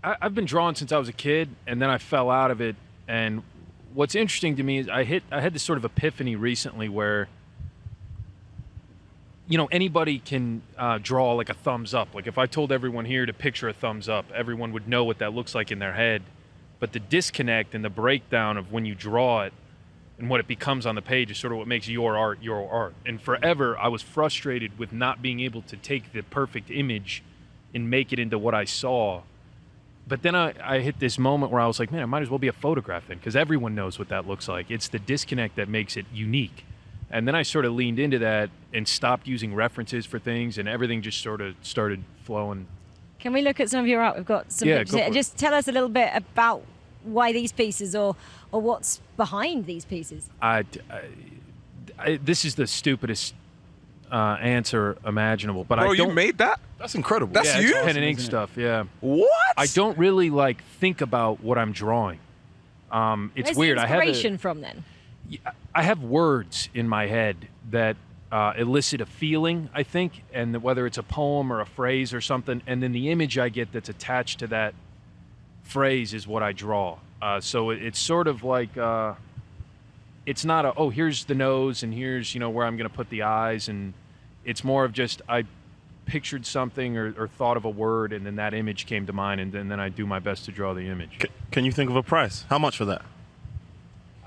I've been drawing since I was a kid, and then I fell out of it. And what's interesting to me is I had this sort of epiphany recently where, anybody can draw like a thumbs up. Like if I told everyone here to picture a thumbs up, everyone would know what that looks like in their head. But the disconnect and the breakdown of when you draw it and what it becomes on the page is sort of what makes your art your art. And forever, I was frustrated with not being able to take the perfect image and make it into what I saw. But then I hit this moment where I was like, man, it might as well be a photograph then, because everyone knows what that looks like. It's the disconnect that makes it unique. And then I sort of leaned into that and stopped using references for things, and everything just sort of started flowing. Can we look at some of your art? We've got some pictures here. Just tell us a little bit about why these pieces or what's behind these pieces. This is the stupidest answer imaginable, but Bro, you made that? That's incredible. That's you? It's pen and ink stuff, yeah. What? I don't really think about what I'm drawing. It's weird. Where's the inspiration from then? I have words in my head that elicit a feeling, I think, and whether it's a poem or a phrase or something, and then the image I get that's attached to that phrase is what I draw. So it's sort of like, it's not here's the nose and here's, where I'm going to put the eyes, and it's more of just I pictured something or thought of a word, and then that image came to mind, and then I do my best to draw the image. Can you think of a price? How much for that?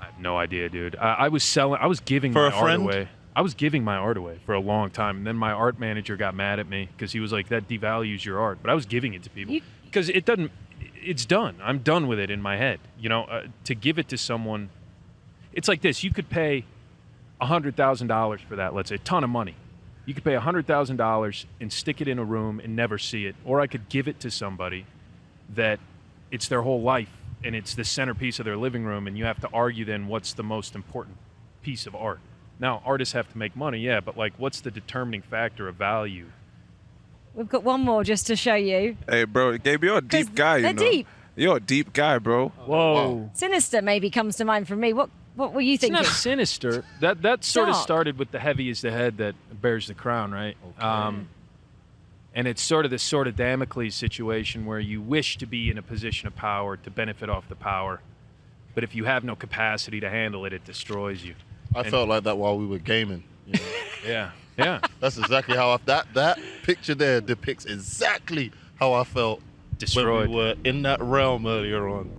I have no idea, dude. I was giving my art away. I was giving my art away for a long time, and then my art manager got mad at me because he was like, that devalues your art. But I was giving it to people because it's done. I'm done with it in my head. To give it to someone, it's like this. You could pay $100,000 for that, let's say, a ton of money. You could pay $100,000 and stick it in a room and never see it. Or I could give it to somebody that it's their whole life and it's the centerpiece of their living room, and you have to argue then what's the most important piece of art. Now, artists have to make money, yeah, but what's the determining factor of value? We've got one more just to show you. Hey, bro, Gabe, you're a deep guy, They're deep. You're a deep guy, bro. Whoa. Sinister maybe comes to mind from me. What were you thinking? It's not sinister. That sort of Dark. started with the heavy is the head that bears the crown, right? Okay. And it's sort of this sort of Damocles situation where you wish to be in a position of power to benefit off the power. But if you have no capacity to handle it, it destroys you. I felt like that while we were gaming. Yeah. Yeah. That's exactly how that picture there depicts exactly how I felt Destroyed. when we were in that realm earlier on.